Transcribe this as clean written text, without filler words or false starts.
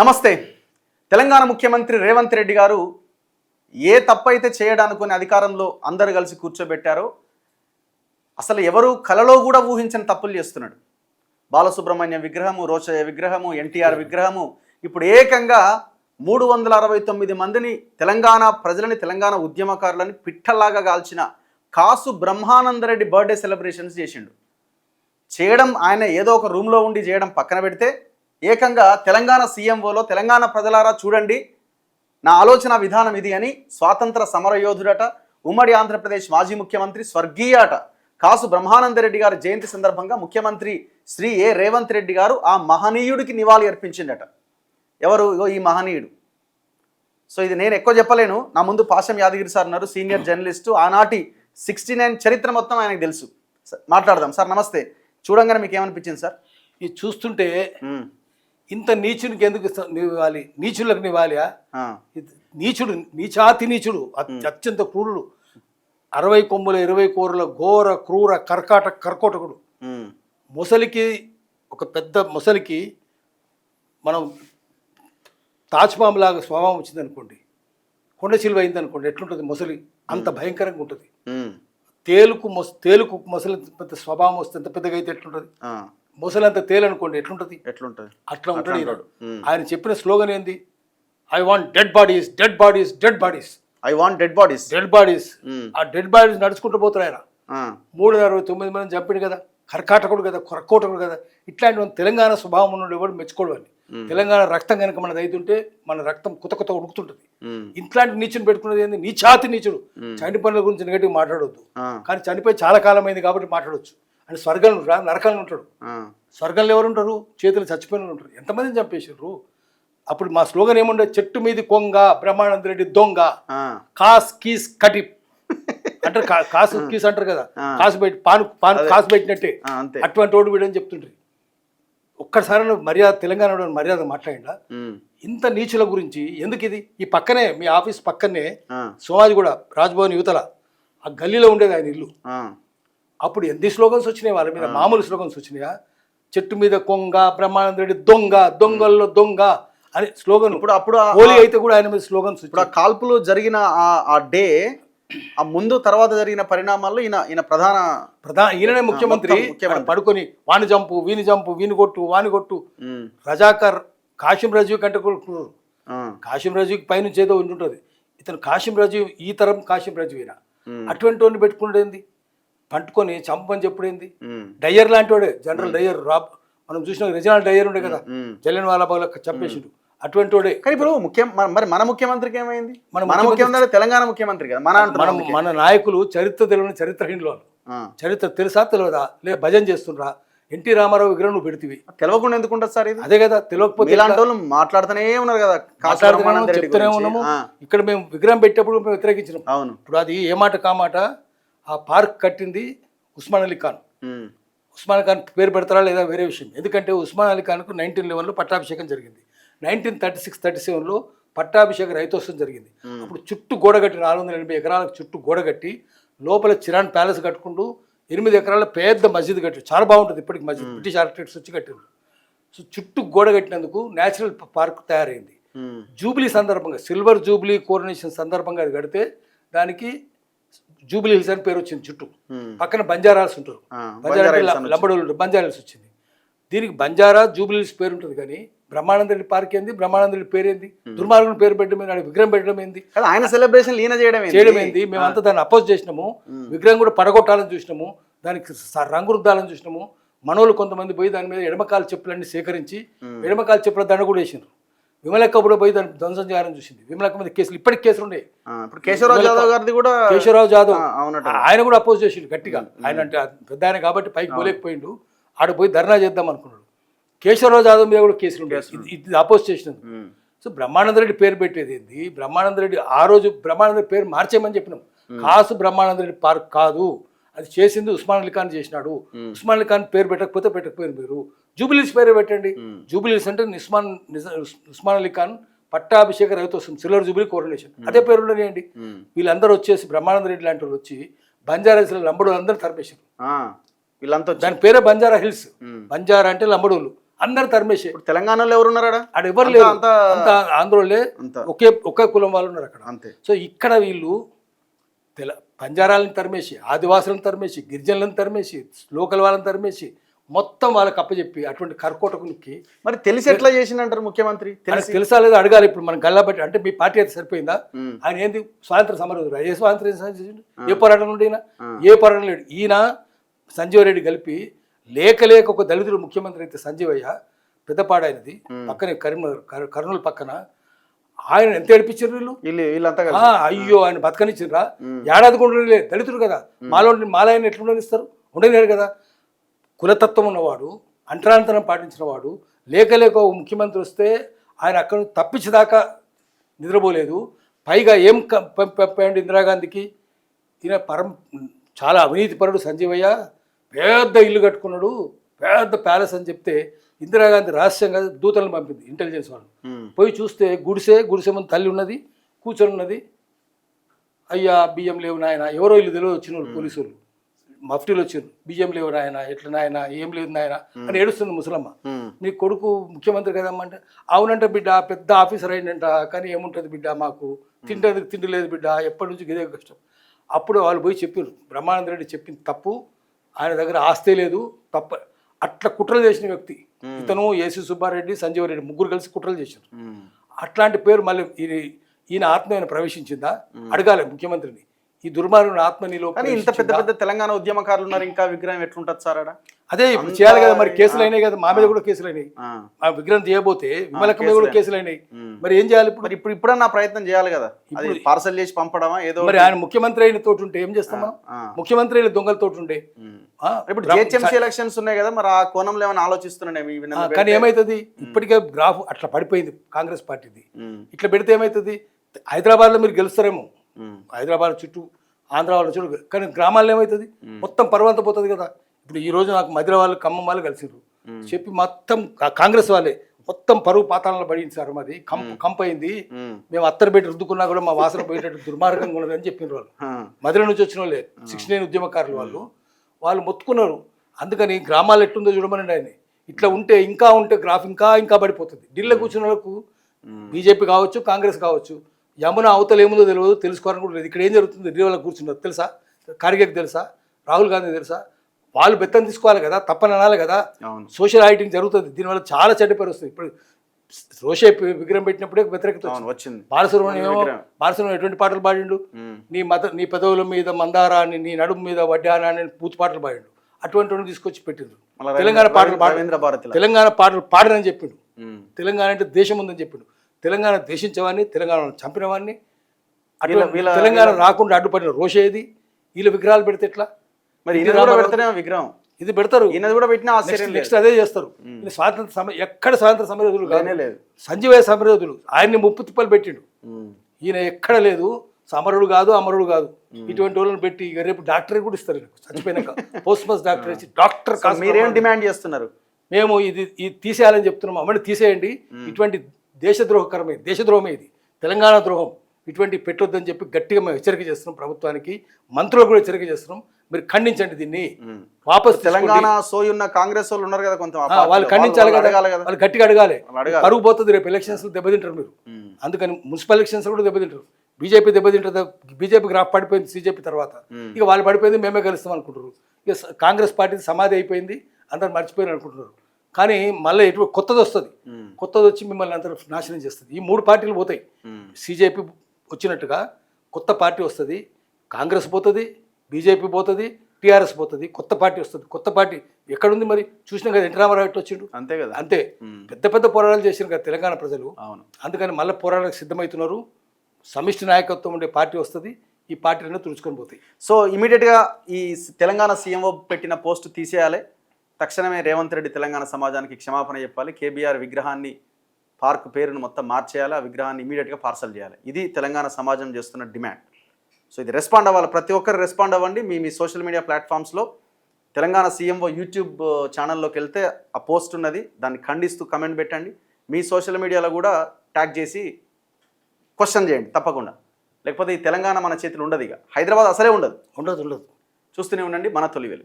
నమస్తే. తెలంగాణ ముఖ్యమంత్రి రేవంత్ రెడ్డి గారు ఏ తప్పైతే చేయడానుకుని అధికారంలో అందరు కలిసి కూర్చోబెట్టారో అసలు ఎవరు కలలో కూడా ఊహించని తప్పులు చేస్తున్నాడు. బాలసుబ్రహ్మణ్యం విగ్రహము, రోచయ్య విగ్రహము, ఎన్టీఆర్ విగ్రహము, ఇప్పుడు ఏకంగా 369 మందిని తెలంగాణ ప్రజలని, తెలంగాణ ఉద్యమకారులని పిట్టలాగా కాల్చిన కాసు బ్రహ్మానందరెడ్డి బర్త్డే సెలబ్రేషన్స్ చేయడం ఆయన ఏదో ఒక రూమ్లో ఉండి చేయడం పక్కన పెడితే, ఏకంగా తెలంగాణ సీఎంఓలో తెలంగాణ ప్రజలారా చూడండి నా ఆలోచన విధానం ఇది అని స్వాతంత్ర సమరయోధుడట, ఉమ్మడి ఆంధ్రప్రదేశ్ మాజీ ముఖ్యమంత్రి స్వర్గీయ అట కాసు బ్రహ్మానందరెడ్డి గారి జయంతి సందర్భంగా ముఖ్యమంత్రి శ్రీ రేవంత్ రెడ్డి గారు ఆ మహనీయుడికి నివాళి అర్పించిందట. ఎవరు ఈ మహనీయుడు? సో ఇది నేను ఎక్కువ చెప్పలేను, నా ముందు పాశం యాదగిరి సార్ ఉన్నారు, సీనియర్ జర్నలిస్టు, ఆనాటి 69 చరిత్ర మొత్తం ఆయనకు తెలుసు. మాట్లాడదాం సార్. నమస్తే. చూడంగానే మీకు ఏమనిపించింది సార్? ఇది చూస్తుంటే ఇంత నీచునికి ఎందుకు నివ్వాలి, నీచులకు నివ్వాలియా? నీచుడు, నీచాతి నీచుడు, అత్యంత క్రూరుడు, 60 కొమ్ముల 20 కూరల ఘోర క్రూర కర్కోటకుడు. ముసలికి, ఒక పెద్ద ముసలికి మనం తాజ్పాములాగా స్వభావం వచ్చిందనుకోండి, కొండ చిలువ అయిందనుకోండి, ఎట్లుంటుంది ముసలి? అంత భయంకరంగా ఉంటుంది. తేలుకు ముసలి పెద్ద స్వభావం వస్తే ఎంత పెద్దగా అయితే ఎట్లుంటుంది? ముసలి అంత తేలనుకోండి ఎట్లుంటుంది? అట్లా ఉంటుంది. ఆయన చెప్పిన స్లోగన్ ఏంది? I want dead bodies, dead bodies, dead bodies. I want dead bodies, dead bodies. ఆ డెడ్ బాడీస్ నడుచుకుంటూ పోతారు ఆయన. 369 మంది చంపిడు కదా, కర్కాటకుడు కదా, కొరకోటకుడు కదా. ఇట్లాంటి తెలంగాణ స్వభావం ఉన్నాడు ఎవడు మెచ్చుకోడు అని. తెలంగాణ రక్తం కనుక మనది అవుతుంటే మన రక్తం కొత్త ఉడుకుతుంటుంది. ఇట్లాంటి నీచుని పెట్టుకున్నది ఏంది? నీచాతి నీచుడు. చనిపోయిన గురించి నెగటివ్ మాట్లాడొద్దు, కానీ చనిపోయి చాలా కాలం అయింది కాబట్టి మాట్లాడవచ్చు. అని స్వర్గంలో నరకంలో ఉంటాడు. స్వర్గంలో ఎవరు ఉంటారు? చేతులు చచ్చిపోయిన ఉంటారు. ఎంతమందిని చంపేసారు? అప్పుడు మా స్లోగన్ ఏముండే? చెట్టు మీది కొంగ బ్రహ్మానంద రెడ్డి దొంగ, కాస్ కీస్ కటిప్ అంటారు. కాసు కీస్ అంటారు కదా, కాసు పెట్టి పాను కాసు పెట్టినట్టే. అటువంటి వాడు వీడని చెప్తుంటారు. ఒక్కసారి మర్యాద, తెలంగాణ మర్యాద మాట్లాడిందా? ఇంత నీచుల గురించి ఎందుకు? ఇది ఈ పక్కనే, మీ ఆఫీస్ పక్కనే సోమాజిగూడ రాజ్భవన్ యువతల ఆ గల్లీలో ఉండేది ఆయన ఇల్లు. అప్పుడు ఎన్ని స్లోగన్స్ వచ్చినాయి వాళ్ళ మీద? మామూలు స్లోగన్స్ వచ్చినాయా? చెట్టు మీద కొంగ బ్రహ్మానంద రెడ్డి దొంగ, దొంగల్లో దొంగ అని స్లోగన్. ఇప్పుడు హోలీ అయితే కూడా ఆయన మీద స్లోగన్స్. ఇప్పుడు ఆ కాల్పులు జరిగిన ఆ డే, ఆ ముందు తర్వాత జరిగిన పరిణామాల్లో ఈయన ఈయననే ముఖ్యమంత్రి. పడుకొని వాణి చంపు, వీని చంపు, వీని కొట్టు, వాని కొట్టు. రజాకర్ కాశీం రాజీవ్ కంటే కాశీం రాజీవ్కి పైనుంచి ఏదో ఉంటుంటుంది. ఇతను కాశీం రాజీవ్, ఈ తరం కాశీం రాజీవ్ ఈయన. అటువంటి వాడిని పెట్టుకునేది, పంటుకొని చంపని చెప్పుడేంది? డయ్యర్ లాంటి వాడే, జనరల్ డయ్యర్. మనం చూసిన రిజినల్ డయ్యర్ ఉండే కదా, జలియన్ వాలాబాగ్లో చంపేసిండు. అటువంటి వాడే. కానీ ఇప్పుడు మరి మన ముఖ్యమంత్రికి ఏమైంది? మన ముఖ్యమంత్రి తెలంగాణ ముఖ్యమంత్రి కదా. మన నాయకులు చరిత్ర తెలియని చరిత్రహీనులు. చరిత్ర తెలుసా తెలియదా? లేదా భజన చేస్తుండ్రా? ఎన్టీ రామారావు విగ్రహం నువ్వు పెడితివి, తెలవకుండా ఎందుకుంటుంది సార్ ఇది? అదే కదా, తెలియకపోతే ఇలాంటి వాళ్ళు మాట్లాడుతూనే ఉన్నారు కదా, చెప్తూనే ఉన్నాము. ఇక్కడ మేము విగ్రహం పెట్టేప్పుడు మేము వ్యతిరేకించినాం. అవును. ఇప్పుడు అది ఏ మాట కామాట. ఆ పార్క్ కట్టింది ఉస్మాన్ అలీ ఖాన్. ఉస్మాన్ ఖాన్ పేరు పెడతారా లేదా వేరే విషయం. ఎందుకంటే ఉస్మాన్ అలీ ఖాన్కు 1911లో పట్టాభిషేకం జరిగింది. 1936-37లో పట్టాభిషేక రైతోత్సవం జరిగింది. అప్పుడు చుట్టూ గోడ కట్టి 480 ఎకరాలకు చుట్టూ గోడ కట్టి లోపల చిరాన్ ప్యాలెస్ కట్టుకుంటూ 8 ఎకరాల పెద్ద మస్జిద్ కట్టారు. చాలా బాగుంటుంది ఇప్పటికి మస్జిద్. బ్రిటిష్ ఆర్కిటెక్ట్స్ వచ్చి కట్టారు. సో చుట్టూ గోడ కట్టినందుకు న్యాచురల్ పార్క్ తయారైంది. జూబ్లీ సందర్భంగా, సిల్వర్ జూబ్లీ కోరనేషన్ సందర్భంగా అది కడితే దానికి జూబ్లీ హిల్స్ అని పేరు వచ్చింది. చుట్టూ పక్కన బంజారాస్ ఉంటారు, లంబడోళ్ళు, బంజారాస్ వచ్చింది. దీనికి బంజారా జూబ్లీ హిల్స్ పేరు ఉంటుంది. కానీ బ్రహ్మానంద రెడ్డి పార్క్ ఏంది? బ్రహ్మానంద రెడ్డి పేరు ఏంది? దుర్మార్గుని పేరు పెట్టడం ఏంది? విగ్రహం పెట్టడం ఏంది? ఆయన సెలబ్రేషన్ చేయడం ఏంది? మేమంతా దాన్ని అపోజ్ చేసినాము. విగ్రహం కూడా పడగొట్టాలని చూసినాము, దానికి రంగు రుద్దాలని చూసినాము. మనోళ్ళు కొంతమంది పోయి దాని మీద ఎడమకాల చెప్పులన్నీ సేకరించి ఎడమకాల చెప్పుల దండ కూడా వేసినారు. విమలక్క కూడా పోయి దాన్ని ధ్వంసం చేయాలని చూసింది. విమలక్క మీద కేసులు, ఇప్పటికి కేసులు ఉన్నాయి. కేశవరావు జాదవ్ గారిది కూడా, కేశవరావు జాదవ్ ఆయన కూడా అపోజ్ చేసిండు గట్టిగా. ఆయన అంటే పెద్ద ఆయన కాబట్టి పైకి పోలేకపోయిండు. ఆడ పోయి ధర్నా చేద్దాం అనుకున్నాడు. కేశవరావు జాదవ్ మీద కూడా కేసులు ఉంటాయి. ఇది అపోజ్ చేసినది. సో బ్రహ్మానంద రెడ్డి పేరు పెట్టేది ఏంది? బ్రహ్మానంద రెడ్డి ఆ రోజు బ్రహ్మానంద రెడ్డి పేరు మార్చేయమని చెప్పినాం. కాసు బ్రహ్మానంద రెడ్డి పార్క్ కాదు, అది చేసింది ఉస్మాన్ అలీ ఖాన్ చేసినాడు. ఉస్మాన్ అలీ ఖాన్ పేరు పెట్టకపోయారు. మీరు జూబిలీస్ పేరే పెట్టండి. జూబిలీస్ అంటే ఉస్మాన్ అలీ ఖాన్ పట్టాభిషేక రైతోత్సవం, సిల్వర్ జూబిలీ కోరనేషన్, అదే పేరు ఉండనియండి. వీళ్ళందరూ వచ్చేసి బ్రహ్మానంద రెడ్డి లాంటి వాళ్ళు వచ్చి బంజారాస్లో లంబడోళ్ళు అందరూ తరిపేశారు. వీళ్ళంతా దాని పేరే బంజారా హిల్స్. బంజారా అంటే లంబడోళ్ళు, అందరు తరిమేసే. ఇప్పుడు తెలంగాణలో ఎవరున్నారా? ఆడ ఎవరు లేరు, అంతా అంత ఆంధ్రోళ్ళే, అంతా ఒకే కులం వాళ్ళు ఉన్నారు అక్కడ. అంతే. సో ఇక్కడ వీళ్ళు బంజారాలను తరిమేసి, ఆదివాసులను తరిమేసి, గిరిజనులను తరిమేసి, లోకల్ వాళ్ళని తరిమేసి మొత్తం వాళ్ళకి అప్పచెప్పి అటువంటి కర్కోటకునికి మరి తెలిసి ఎట్లా చేసిందంటారు ముఖ్యమంత్రి? తెలుసా లేదా అడగాలి. ఇప్పుడు మనం గల్లాబట్టి అంటే మీ పార్టీ అయితే సరిపోయిందా? ఆయన ఏంది స్వాతంత్ర సమరయోధుడు? ఏ స్వాతంత్ర ఏ పోరాటం నుండి ఈయన? ఏ పోరాటం లేడు. ఈయన సంజీవ్ రెడ్డి కలిపి లేక ఒక దళితుడు ముఖ్యమంత్రి అయితే సంజీవయ్య పెద్దపాడైనది పక్కనే కర్నూలు పక్కన, ఆయన ఎంత ఏడిపించారు వీళ్ళంతా. అయ్యో ఆయన బతకనిచ్చిండ్రా? ఏడాది కూడా లేదు. దళితుడు కదా, మాలాయన ఎట్లా ఉండనిస్తారు? ఉండలేరు కదా. కులతత్వం ఉన్నవాడు, అంటరాంతరం పాటించిన వాడు, లేక ఒక ముఖ్యమంత్రి వస్తే ఆయన అక్కడ తప్పించేదాకా నిద్రపోలేదు. పైగా ఏం పంపాడు ఇందిరాగాంధీకి? ఈయన చాలా అవినీతిపరుడు సంజీవయ్య, పెద్ద ఇల్లు కట్టుకున్నాడు, పెద్ద ప్యాలెస్ అని చెప్తే ఇందిరాగాంధీ రహస్యంగా దూతలను పంపింది, ఇంటెలిజెన్స్ వాళ్ళు. పోయి చూస్తే గుడిసె ముందు తల్లి ఉన్నది, కూర్చొని ఉన్నది. అయ్యా బియ్యం లేవు నాయన, ఎవరో ఇల్లు తెలియదు వచ్చిన వాళ్ళు, పోలీసు వాళ్ళు మఫ్టీలు వచ్చారు. బియ్యం లేవు నాయన, ఎట్లా నాయన, ఏం లేదు నాయన అని ఏడుస్తుంది ముసలమ్మ. నీ కొడుకు ముఖ్యమంత్రి కదమ్మా అంటే, అవునంట బిడ్డ, పెద్ద ఆఫీసర్ అయిందంట, కానీ ఏముంటుంది బిడ్డ, మాకు తిండి లేదు బిడ్డ, ఎప్పటి నుంచి ఇదే కష్టం. అప్పుడు వాళ్ళు పోయి చెప్పారు, బ్రహ్మానంద రెడ్డి చెప్పింది తప్పు, ఆయన దగ్గర ఆస్తే లేదు, తప్ప అట్లా కుట్రలు చేసిన వ్యక్తి ఇతను. ఏసీ సుబ్బారెడ్డి, సంజీవ్ రెడ్డి ముగ్గురు కలిసి కుట్రలు చేశారు. అట్లాంటి పేరు మళ్ళీ ఈయన ఆత్మ ఏమైనా ప్రవేశించిందా? అడగాలి ముఖ్యమంత్రిని. ఈ దుర్మార్గుని ఆత్మ నీలో. కానీ ఇంత పెద్ద తెలంగాణ ఉద్యమకారులు ఉన్నారు, ఇంకా విగ్రహం ఎట్లుంటుంది సార్? అదే ఇప్పుడు చేయాలి కదా. మరి కేసులు అయినాయి కదా, మా మీద కూడా కేసులు అయినాయి. ఆ విగ్రహం చేయబోతే విమలక్క మీద కూడా కేసులు అయినాయి. మరి ఏం చేయాలి ఇప్పుడు? ఇప్పుడన్నా ప్రయత్నం చేయాలి కదా, పార్సల్ చేసి పంపడమా ఏదో. మరి ఆయన ముఖ్యమంత్రి అయిన తోటి ఉంటే ఏం చేస్తామా? ముఖ్యమంత్రి అయిన దొంగలతోటి ఉంటే. ఇప్పుడు జిహెచ్ఎంసీ ఎలక్షన్స్ ఉన్నాయి కదా, మరి ఆ కోణంలో ఏమైనా ఆలోచిస్తున్నాయి? కానీ ఏమైతుంది, ఇప్పటికే గ్రాఫ్ అట్లా పడిపోయింది కాంగ్రెస్ పార్టీది. ఇట్లా పెడితే ఏమైతుంది? హైదరాబాద్లో మీరు గెలుస్తారేమో, హైదరాబాద్ చుట్టూ ఆంధ్ర వాళ్ళ చుట్టూ, కానీ గ్రామాల్లో ఏమవుతుంది? మొత్తం పర్వంత పోతుంది కదా. ఇప్పుడు ఈ రోజు నాకు మధుర వాళ్ళు, ఖమ్మం వాళ్ళు కలిసిరు, చెప్పి మొత్తం కాంగ్రెస్ వాళ్ళే మొత్తం పరువు పాతాళంలో పడించారు. మాది కంప్ అయింది, మేము అత్తరు పెట్టి రుద్దుకున్నా కూడా మా వాసన పోయేటట్టు దుర్మార్గంగా ఉన్నది అని చెప్పిన వాళ్ళు. మధుర నుంచి వచ్చిన వాళ్ళే 69 ఉద్యమకారులు వాళ్ళు మొత్తుకున్నారు. అందుకని గ్రామాలు ఎట్టుందో చూడమనండి ఆయన. ఇట్లా ఉంటే గ్రాఫ్ ఇంకా పడిపోతుంది. ఢిల్లీలో కూర్చున్న వాళ్ళకు బీజేపీ కావచ్చు, కాంగ్రెస్ కావచ్చు, యమున అవతల ఏముందో తెలియదు, తెలుసుకోవాలని కూడా లేదు. ఇక్కడ ఏం జరుగుతుంది? ఢిల్లీ వాళ్ళకి కూర్చున్నారు తెలుసా? ఖార్గేకి తెలుసా? రాహుల్ గాంధీ తెలుసా? వాళ్ళు బెత్తం తీసుకోవాలి కదా, తప్పని అనాలి కదా. సోషల్ ఆడిటింగ్ జరుగుతుంది, దీనివల్ల చాలా చెడ్డ పేరు వస్తుంది. ఇప్పుడు రోషే విగ్రహం పెట్టినప్పుడే వ్యతిరేకత వచ్చింది. బాలసుబ్రహ్మణ్యం ఎటువంటి పాటలు పాడిండు? నీ పదవుల మీద మందారాన్ని, నీ నడుము మీద వడ్డానాన్ని పూర్తి పాటలు పాడిండు. అటువంటి వాడిని తీసుకొచ్చి పెట్టిండ్రు. తెలంగాణ పాటలు పాడనని చెప్పిండు. తెలంగాణ అంటే దేశం ఉందని చెప్పిండు. తెలంగాణ దేశించేవాడిని, తెలంగాణను చంపిన వాడిని, తెలంగాణ రాకుండా అడ్డుపడిన రోషేది. వీళ్ళ విగ్రహాలు పెడితే ఎట్లా? మరి విగ్రహం ఇది పెడతారు, నెక్స్ట్ అదే చేస్తారు. ఎక్కడ స్వాతంత్ర సమరయోధులు లేదు, సంజీవయ్య సమరయోధులు. ఆయన్ని ముప్పు తిప్పలు పెట్టిండు. ఈయన ఎక్కడ లేదు, సమరుడు కాదు, అమరుడు కాదు. ఇటువంటి వాళ్ళని పెట్టి ఇక రేపు డాక్టర్ కూడా ఇస్తారు చచ్చిపోయినాక. పోస్ట్ మాస్ డాక్టర్ ఇచ్చి డాక్టర్. మీరేం డిమాండ్ చేస్తున్నారు? మేము ఇది తీసేయాలని చెప్తున్నాము. అమ్మని తీసేయండి, ఇటువంటి దేశద్రోహమే ఇది, తెలంగాణ ద్రోహం, ఇటువంటి పెట్టొద్దని చెప్పి గట్టిగా మేము హెచ్చరిక చేస్తున్నాం ప్రభుత్వానికి, మంత్రులకు కూడా హెచ్చరిక చేస్తున్నాం. మీరు ఖండించండి దీన్ని. వాపస్ తెలంగాణ సోయి ఉన్న కాంగ్రెస్ వాళ్ళు ఉన్నారు కదా, కొంత వాళ్ళు ఖండించాలి కదా, వాళ్ళు గట్టిగా అడగాలి. పరుగు పోతుంది, రేపు ఎలక్షన్స్ దెబ్బతింటారు మీరు. అందుకని మున్సిపల్ ఎలక్షన్స్ కూడా దెబ్బతింటారు. బీజేపీ దెబ్బతింటుంది, బీజేపీకి గ్రాఫ్ పడిపోయింది సీజేపీ తర్వాత. ఇక వాళ్ళు పడిపోయింది, మేమే గెలుస్తాం అనుకుంటారు. ఇక కాంగ్రెస్ పార్టీ సమాధి అయిపోయింది, అందరు మర్చిపోయిన అనుకుంటున్నారు. కానీ మళ్ళీ కొత్తది వస్తుంది, కొత్తది వచ్చి మిమ్మల్ని అందరూ నాశనం చేస్తుంది. ఈ 3 పార్టీలు పోతాయి. సీజేపీ వచ్చినట్టుగా కొత్త పార్టీ వస్తుంది, కాంగ్రెస్ పోతుంది, బీజేపీ పోతుంది, టీఆర్ఎస్ పోతుంది, కొత్త పార్టీ వస్తుంది. కొత్త పార్టీ ఎక్కడుంది మరి? చూసినాం కదా, ఎన్టీ రామారావు ఎట్టు వచ్చిండు. అంతే కదా, అంతే. పెద్ద పోరాటాలు చేసినారు కదా తెలంగాణ ప్రజలు. అందుకని మళ్ళీ పోరాటానికి సిద్ధమవుతున్నారు. సమిష్టి నాయకత్వం ఉండే పార్టీ వస్తుంది, ఈ పార్టీలను తుడుచుకొని పోతాయి. సో ఇమీడియట్గా ఈ తెలంగాణ సీఎంఓ పెట్టిన పోస్టు తీసేయాలి. తక్షణమే రేవంత్ రెడ్డి తెలంగాణ సమాజానికి క్షమాపణ చెప్పాలి. కేబీఆర్ విగ్రహాన్ని, పార్క్ పేరును మొత్తం మార్చేయాలి, ఆ విగ్రహాన్ని ఇమీడియట్గా పార్సల్ చేయాలి. ఇది తెలంగాణ సమాజం చేస్తున్న డిమాండ్. సో ఇది రెస్పాండ్ అవ్వాలి, ప్రతి ఒక్కరు రెస్పాండ్ అవ్వండి. మీ సోషల్ మీడియా ప్లాట్ఫామ్స్లో తెలంగాణ సీఎంఓ యూట్యూబ్ ఛానల్లోకి వెళ్తే ఆ పోస్ట్ ఉన్నది, దాన్ని ఖండిస్తూ కమెంట్ పెట్టండి. మీ సోషల్ మీడియాలో కూడా ట్యాగ్ చేసి క్వశ్చన్ చేయండి తప్పకుండా. లేకపోతే ఈ తెలంగాణ మన చేతిలో ఉండదు, ఇక హైదరాబాద్ అసలే ఉండదు. ఉండదు. చూస్తూనే ఉండండి మన తొలి వెలుగు.